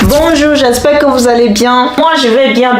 Bonjour, j'espère que vous allez bien. Moi, je vais bien.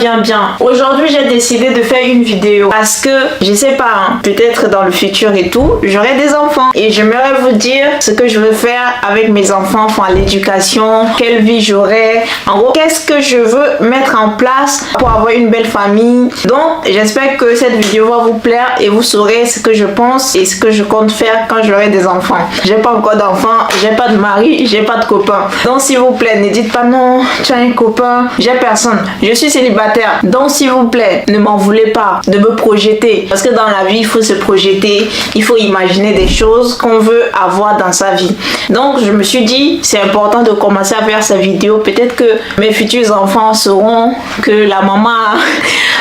Aujourd'hui, j'ai décidé de faire une vidéo parce que, je sais pas, hein, peut-être dans le futur et tout, j'aurai des enfants. Et j'aimerais vous dire ce que je veux faire avec mes enfants, enfin l'éducation, quelle vie j'aurai. En gros, qu'est-ce que je veux mettre en place pour avoir une belle famille. Donc, j'espère que cette vidéo va vous plaire et vous saurez ce que je pense et ce que je compte faire quand j'aurai des enfants. J'ai pas encore d'enfants, j'ai pas de mari, j'ai pas de copain. Donc, s'il vous plaît, ne dites pas non, tu as un copain, j'ai personne. Je suis célibataire. Donc, s'il vous plaît, ne m'en voulez pas de me projeter. Parce que dans la vie, il faut se projeter, il faut imaginer des choses qu'on veut avoir dans sa vie. Donc, je me suis dit, c'est important de commencer à faire cette vidéo. Peut-être que mes futurs enfants sauront que la maman...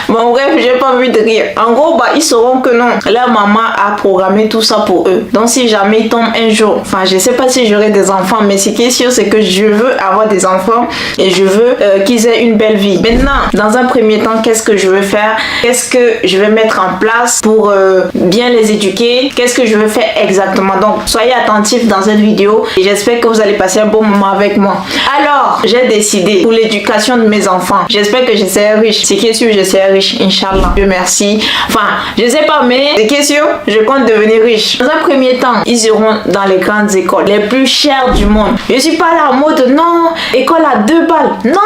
Bon, bref, j'ai pas envie de rire. En gros, ils sauront que non, leur maman a programmé tout ça pour eux. Donc, si jamais ils tombent un jour, enfin, je sais pas si j'aurai des enfants, mais ce qui est sûr, c'est que je veux avoir des enfants et je veux qu'ils aient une belle vie. Maintenant, dans un premier temps, qu'est-ce que je veux faire? Qu'est-ce que je vais mettre en place pour bien les éduquer? Qu'est-ce que je veux faire exactement? Donc, soyez attentifs dans cette vidéo et j'espère que vous allez passer un bon moment avec moi. Alors, j'ai décidé pour l'éducation de mes enfants. J'espère que je serai riche. Ce qui est sûr, je serai riche, Inch'Allah. Dieu merci. Enfin, je sais pas, mais ce qui est sûr, je compte devenir riche. Dans un premier temps, ils iront dans les grandes écoles, les plus chères du monde. Je suis pas là en mode non, école à 2 balles. Non.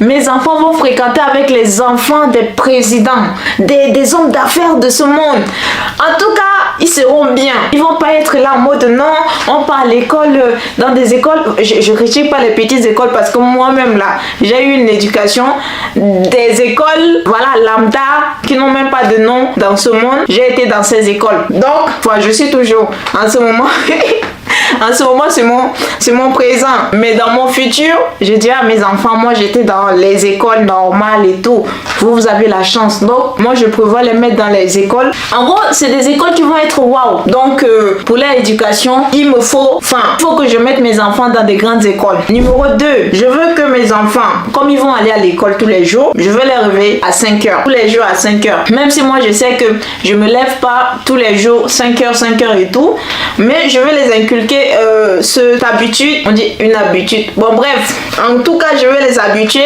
Mes enfants vont fréquenter avec les enfants des présidents, des hommes d'affaires de ce monde. En tout cas, ils seront bien. Ils vont pas être là en mode non, on part à l'école, dans des écoles. Je critique pas les petites écoles parce que moi-même là, j'ai eu une éducation des écoles, voilà, lambda, qui n'ont même pas de nom dans ce monde. J'ai été dans ces écoles. Donc, je suis toujours en ce moment. En ce moment, c'est mon présent. Mais dans mon futur, je dirais à mes enfants, moi j'étais dans les écoles normales et tout. Vous avez la chance. Donc, moi je prévois les mettre dans les écoles. En gros, c'est des écoles qui vont être waouh. Donc, pour leur éducation, il faut que je mette mes enfants dans des grandes écoles. Numéro 2, je veux que mes enfants, comme ils vont aller à l'école tous les jours, je veux les réveiller à 5 heures. Tous les jours à 5 heures. Même si moi je sais que je me lève pas tous les jours 5 heures et tout. Mais je veux les inculquer cette habitude, on dit une habitude. Bon bref, en tout cas, je vais les habituer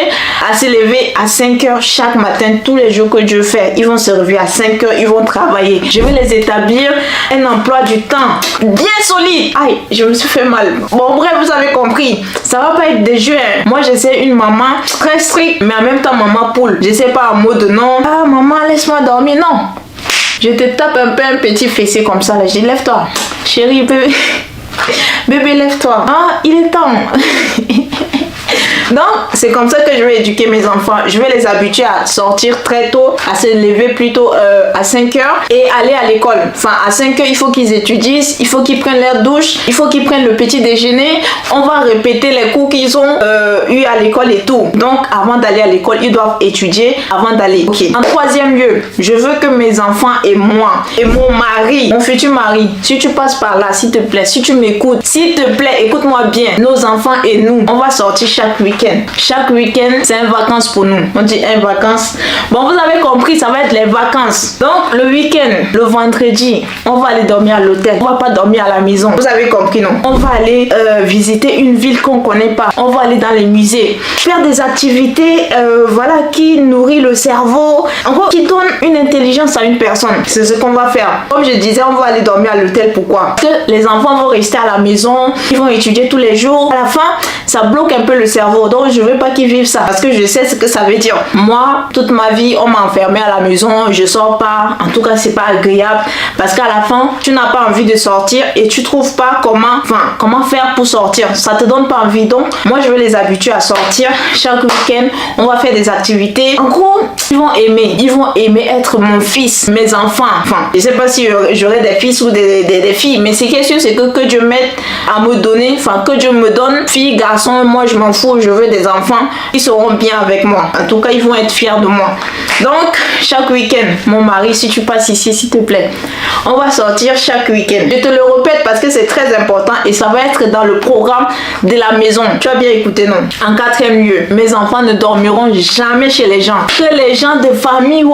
à se lever à 5 heures chaque matin, tous les jours que Dieu fait. Ils vont se réveiller à 5 heures, ils vont travailler. Je vais les établir un emploi du temps bien solide. Aïe, je me suis fait mal. Bon bref, vous avez compris. Ça va pas être des jeux. Hein. Moi, j'essaie une maman très stricte, mais en même temps maman poule. Je sais pas en mode non. Ah maman, laisse-moi dormir. Non. Je te tape un peu un petit fessé comme ça. Là. Je dis lève-toi. Chérie, bébé. Bébé, lève-toi. Ah, il est temps. Donc, c'est comme ça que je vais éduquer mes enfants. Je vais les habituer à sortir très tôt, à se lever plutôt à 5 heures et aller à l'école. Enfin, à 5 heures, il faut qu'ils étudient, il faut qu'ils prennent leur douche, il faut qu'ils prennent le petit déjeuner. On va répéter les cours qu'ils ont eu à l'école et tout. Donc, avant d'aller à l'école, ils doivent étudier avant d'aller. Ok. En troisième lieu, je veux que mes enfants et moi, et mon mari, mon futur mari, si tu passes par là, s'il te plaît, si tu m'écoutes, s'il te plaît, écoute-moi bien. Nos enfants et nous, on va sortir chaque week-end. Chaque week-end, c'est une vacance pour nous. On dit une vacance. Bon, vous avez compris, ça va être les vacances. Donc, le week-end, le vendredi, on va aller dormir à l'hôtel. On va pas dormir à la maison. Vous avez compris, non? On va aller visiter une ville qu'on connaît pas. On va aller dans les musées. Faire des activités, qui nourrit le cerveau. En gros, qui donne une intelligence à une personne. C'est ce qu'on va faire. Comme je disais, on va aller dormir à l'hôtel. Pourquoi? Parce que les enfants vont rester à la maison. Ils vont étudier tous les jours. À la fin, ça bloque un peu le cerveau. Donc, je veux pas qu'ils vivent ça. Parce que je sais ce que ça veut dire. Moi, toute ma vie, on m'a enfermé à la maison. Je sors pas. En tout cas, c'est pas agréable. Parce qu'à la fin, tu n'as pas envie de sortir et tu trouves pas comment faire pour sortir. Ça te donne pas envie. Donc, moi, je veux les habituer à sortir. Chaque week-end, on va faire des activités. En gros, ils vont aimer être mon fils, mes enfants. Enfin, je sais pas si j'aurai des fils ou des filles. Mais ce qui est sûr, c'est que Dieu m'aide à me donner. Enfin, que Dieu me donne. Fille, garçon, moi, je m'en fous. Je veux des enfants. enfants, ils seront bien avec moi. En tout cas, ils vont être fiers de moi. Donc, chaque week-end, mon mari, si tu passes ici, s'il te plaît, on va sortir chaque week-end. Je te le répète parce que c'est très important et ça va être dans le programme de la maison. Tu as bien écouté, non? En quatrième lieu, mes enfants ne dormiront jamais chez les gens. Que les gens de famille,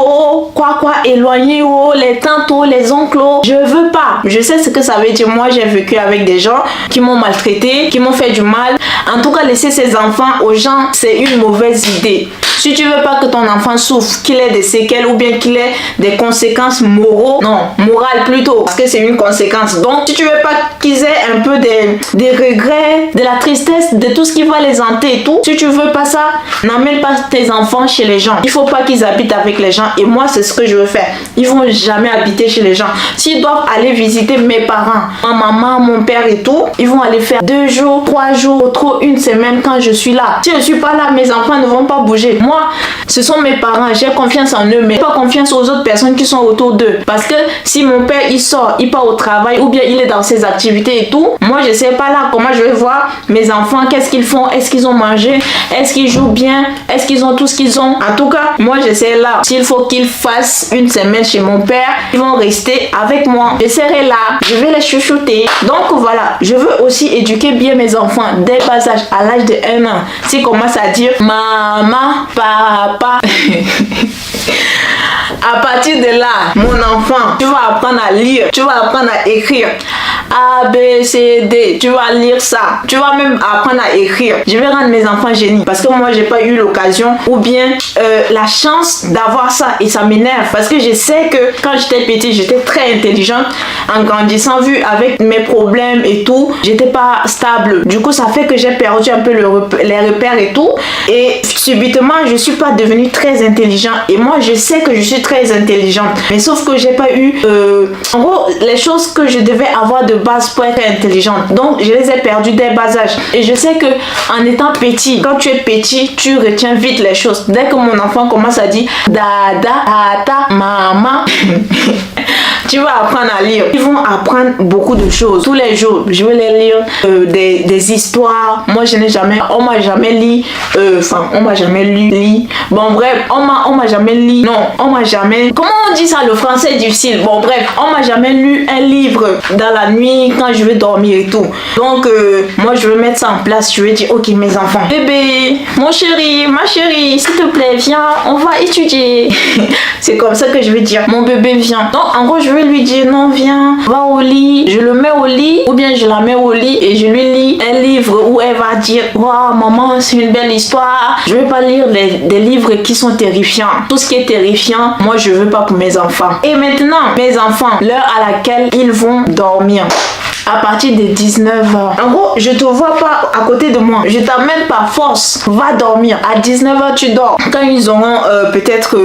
éloignés, les tantes, les oncles, je veux pas. Je sais ce que ça veut dire. Moi, j'ai vécu avec des gens qui m'ont maltraité, qui m'ont fait du mal. En tout cas, laisser ses enfants aux gens, c'est une mauvaise idée. Si tu veux pas que ton enfant souffre, qu'il ait des séquelles ou bien qu'il ait des conséquences morales plutôt, parce que c'est une conséquence. Donc, si tu veux pas qu'ils aient un peu des regrets, de la tristesse, de tout ce qui va les hanter et tout, si tu veux pas ça, n'emmène pas tes enfants chez les gens. Il faut pas qu'ils habitent avec les gens. Et moi, c'est ce que je veux faire. Ils vont jamais habiter chez les gens. S'ils doivent aller visiter mes parents, ma maman, mon père et tout, ils vont aller faire 2 jours, 3 jours, trop 1 semaine quand je suis là. Si je suis pas là, mes enfants ne vont pas bouger. Moi, ce sont mes parents, j'ai confiance en eux, mais pas confiance aux autres personnes qui sont autour d'eux. Parce que si mon père il sort, il part au travail ou bien il est dans ses activités et tout, moi je sais pas là comment je vais voir mes enfants, qu'est-ce qu'ils font, est-ce qu'ils ont mangé, est-ce qu'ils jouent bien, est-ce qu'ils ont tout ce qu'ils ont. En tout cas, moi je sais là, s'il faut qu'ils fassent 1 semaine chez mon père, ils vont rester avec moi. Je serai là, je vais les chouchouter. Donc voilà, je veux aussi éduquer bien mes enfants dès bas âge, à l'âge de 1 an. S'ils commencent à dire maman, papa. À partir de là, mon enfant, tu vas apprendre à lire, tu vas apprendre à écrire. A, B, C, D, tu vas lire ça. Tu vas même apprendre à écrire. Je vais rendre mes enfants génies parce que moi, j'ai pas eu l'occasion ou bien la chance d'avoir ça et ça m'énerve parce que je sais que quand j'étais petite, j'étais très intelligente. En grandissant, vu avec mes problèmes et tout, j'étais pas stable. Du coup, ça fait que j'ai perdu un peu les repères et tout. Et subitement, je suis pas devenue très intelligente. Et moi, je sais que je suis très intelligente. Mais sauf que j'ai pas eu, en gros, les choses que je devais avoir de base pour être intelligente. Donc, je les ai perdues dès bas âge. Et je sais que en étant petit, quand tu es petit, tu retiens vite les choses. Dès que mon enfant commence à dire dada, tata, maman, tu vas apprendre à lire. Ils vont apprendre beaucoup de choses. Tous les jours, je vais les lire des histoires. Moi, je n'ai jamais, on m'a jamais lu. On m'a jamais lu. Bon, bref, on m'a jamais lu. Non, on m'a jamais. Comment on dit ça, le français est difficile. Bon, bref, on m'a jamais lu un livre dans la nuit quand je vais dormir et tout. Donc, moi, je vais mettre ça en place. Je vais dire, ok, mes enfants, bébé, mon chéri, ma chérie, s'il te plaît, viens, on va étudier. C'est comme ça que je vais dire, mon bébé, viens. Donc, en gros, je vais lui dire, non, viens, va au lit. Je le mets au lit ou bien je la mets au lit et je lui lis un livre où elle va dire, waouh, maman, c'est une belle histoire. Je vais pas lire des livres qui sont terrifiants. Tout ce qui est terrifiant, moi, je veux pas pour mes enfants. Et maintenant, mes enfants, l'heure à laquelle ils vont dormir. À partir de 19h. En gros, je te vois pas à côté de moi. Je t'amène par force. Va dormir. À 19h, tu dors. Quand ils auront peut-être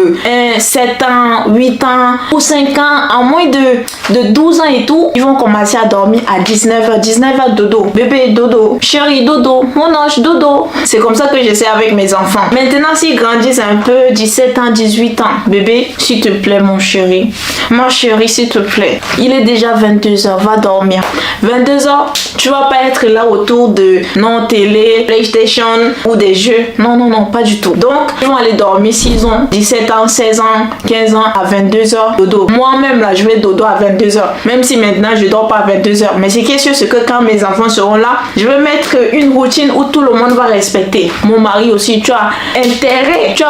7 ans, 8 ans ou 5 ans, à moins de 12 ans et tout, ils vont commencer à dormir à 19h. 19h, dodo. Bébé, dodo. Chérie, dodo. Mon ange, dodo. C'est comme ça que j'essaie avec mes enfants. Maintenant, s'ils grandissent un peu, 17 ans, 18 ans, bébé, s'il te plaît, mon chéri. Ma chérie, s'il te plaît. Il est déjà 22h. Va dormir. 22h, tu vas pas être là autour de télé, PlayStation ou des jeux. Non, pas du tout. Donc, ils vont aller dormir s'ils ont 17 ans, 16 ans, 15 ans à 22h dodo. Moi-même là, je vais dodo à 22h. Même si maintenant je dors pas à 22h. Mais ce qui est sûr, c'est que quand mes enfants seront là, je vais mettre une routine où tout le monde va respecter. Mon mari aussi, tu as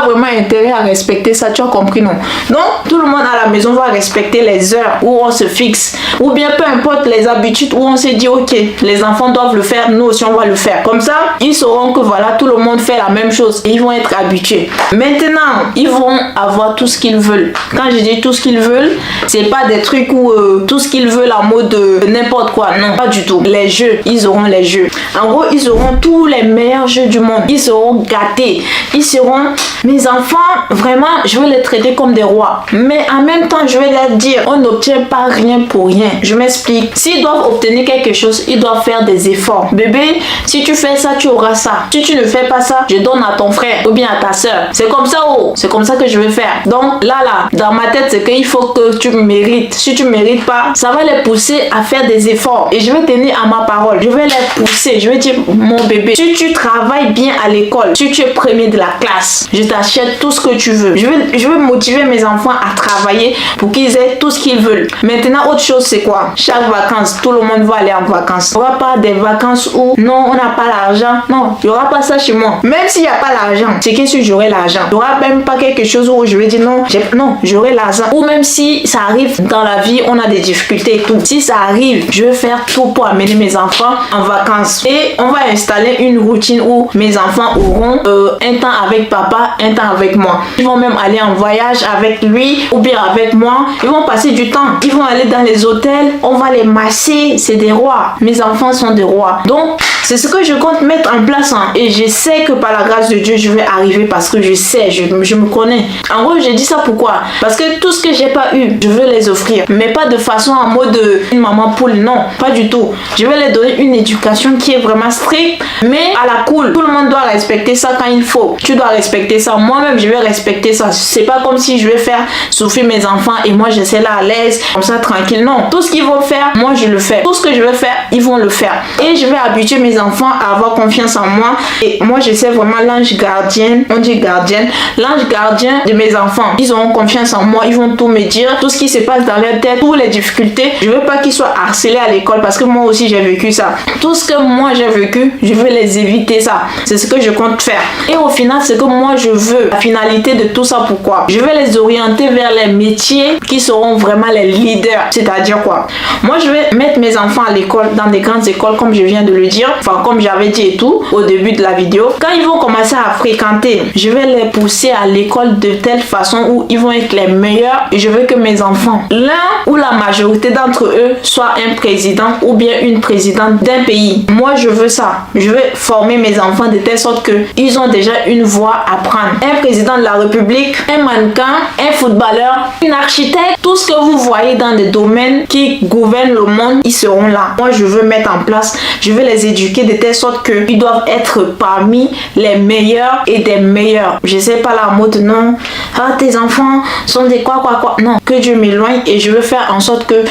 vraiment intérêt à respecter ça, tu as compris, non? Donc, tout le monde à la maison va respecter les heures où on se fixe. Ou bien peu importe les habitudes où on s'est dit ok, les enfants doivent le faire, nous aussi on va le faire. Comme ça, ils sauront que voilà, tout le monde fait la même chose et ils vont être habitués. Maintenant, ils vont avoir tout ce qu'ils veulent. Quand je dis tout ce qu'ils veulent, c'est pas des trucs où tout ce qu'ils veulent en mode n'importe quoi. Non, pas du tout. Les jeux, ils auront les jeux. En gros, ils auront tous les meilleurs jeux du monde. Ils seront gâtés. Ils seront, mes enfants, vraiment, je vais les traiter comme des rois. Mais en même temps, je vais leur dire, on n'obtient pas rien pour rien. Je m'explique. S'ils doivent obtenir quelque chose, ils doivent faire des efforts. Bébé, si tu fais ça, tu auras ça. Si tu ne fais pas ça, je donne à ton frère ou bien à ta soeur. C'est comme ça, c'est comme ça que je vais faire. Donc là, dans ma tête, c'est qu'il faut que tu mérites méritent. Si tu mérites pas, ça va les pousser à faire des efforts. Et je vais tenir à ma parole. Je vais les pousser. Je vais dire, mon bébé, si tu travailles bien à l'école, si tu es premier de la classe, je t'achète tout ce que tu veux. Je vais motiver mes enfants à travailler pour qu'ils aient tout ce qu'ils veulent. Maintenant, autre chose, c'est quoi? Chaque vacances, tout le monde va aller en vacances. Il n'y aura pas des vacances où, non, on n'a pas l'argent. Non, il n'y aura pas ça chez moi. Même s'il n'y a pas l'argent, c'est que si j'aurai l'argent, il n'y aura même pas quelque chose où je vais dire non, j'aurai l'argent. Ou même si ça arrive dans la vie, on a des difficultés et tout. Si ça arrive, je vais faire tout pour amener mes enfants en vacances. Et on va installer une routine où mes enfants auront un temps avec papa, un temps avec moi. Ils vont même aller en voyage avec lui ou bien avec moi. Ils vont passer du temps. Ils vont aller dans les hôtels. On va les masser. C'est des rois. Mes enfants sont des rois. Donc, c'est ce que je compte mettre en place. Et je sais que par la grâce de Dieu, je vais arriver parce que je sais, je me connais. En gros, j'ai dit ça pourquoi? Parce que tout ce que j'ai pas eu, je veux les offrir. Mais pas de façon en mode une maman poule. Non, pas du tout. Je vais les donner une éducation qui est vraiment stricte, mais à la cool. Tout le monde doit respecter ça quand il faut. Tu dois respecter ça. Moi-même, je vais respecter ça. C'est pas comme si je vais faire souffrir mes enfants et moi, je sais là à l'aise, comme ça, tranquille. Non. Tout ce qu'ils vont faire, moi, je le fais. Tout ce que je vais faire, ils vont le faire. Et je vais habituer mes enfants à avoir confiance en moi. Et moi, je sais vraiment l'ange gardien. On dit gardienne. L'ange gardien de mes enfants. Ils auront confiance en moi. Ils vont tout me dire. Tout ce qui se passe dans leur tête, toutes les difficultés. Je veux pas qu'ils soient harcelés à l'école parce que moi aussi, j'ai vécu ça. Tout ce que moi, j'ai vécu, je veux les éviter ça. C'est ce que je compte faire. Et au final, c'est que moi, je veux. La finalité de tout ça, pourquoi? Je vais les orienter vers les métiers qui seront vraiment les leaders. C'est-à-dire quoi? Moi, je vais mettre mes enfants à l'école, dans des grandes écoles, comme je viens de le dire. Enfin, comme j'avais dit et tout, au début de la vidéo. Quand ils vont commencer à fréquenter, je vais les pousser à l'école de telle façon où ils vont être les meilleurs. Et je veux que mes enfants, l'un ou la majorité d'entre eux, soit un président ou bien une présidente d'un pays. Moi, je veux ça. Je veux former mes enfants de telle sorte qu'ils ont déjà une voie à prendre. Un président de la République, un mannequin, un footballeur, un architecte, tout ce que vous voyez dans des domaines qui gouvernent le monde, ils seront là. Moi, je veux mettre en place, je veux les éduquer de telle sorte qu'ils doivent être parmi les meilleurs et des meilleurs. Je sais pas la mode, non. Ah, tes enfants sont des quoi. Non, que Dieu m'éloigne et je veux faire en sorte que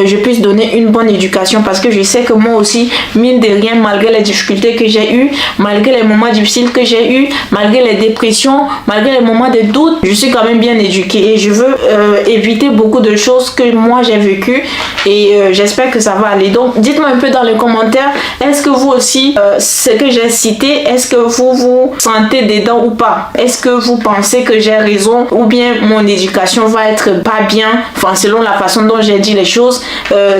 je puisse donner une bonne éducation parce que je sais que moi aussi, mine de rien, malgré les difficultés que j'ai eues, malgré les moments difficiles que j'ai eus, malgré les dépressions, malgré les moments de doute, je suis quand même bien éduquée et je veux éviter beaucoup de choses que moi j'ai vécues et j'espère que ça va aller. Donc, dites-moi un peu dans les commentaires, est-ce que vous aussi, ce que j'ai cité, est-ce que vous sentez dedans ou pas? Est-ce que vous pensez que j'ai raison ou bien mon éducation va être pas bien, enfin selon la façon dont j'ai dit les choses?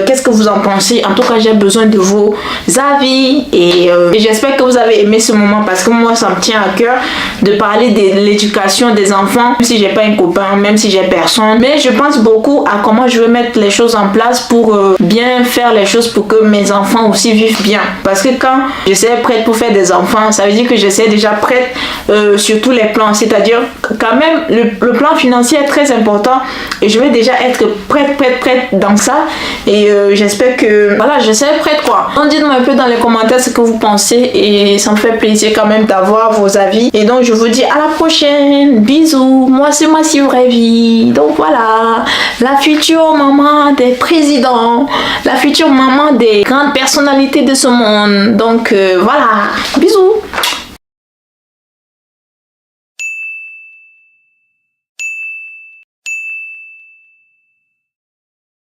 Qu'est-ce que vous en pensez? En tout cas, j'ai besoin de vos avis et j'espère que vous avez aimé ce moment parce que moi ça me tient à cœur de parler de l'éducation des enfants, même si j'ai pas un copain, même si j'ai personne, mais je pense beaucoup à comment je vais mettre les choses en place pour bien faire les choses pour que mes enfants aussi vivent bien, parce que quand je serai prête pour faire des enfants, ça veut dire que je serai déjà prête sur tous les plans, c'est-à-dire quand même le plan financier est très important et je vais déjà être prête dans ça et j'espère que voilà, je serai prête quoi. Donc dites-moi un peu dans les commentaires ce que vous pensez et ça me fait plaisir quand même d'avoir vos avis et donc je vous dis à la prochaine, bisous. Moi c'est Massive Vraie Vie, donc voilà, la future maman des présidents, la future maman des grandes personnalités de ce monde, donc voilà, bisous.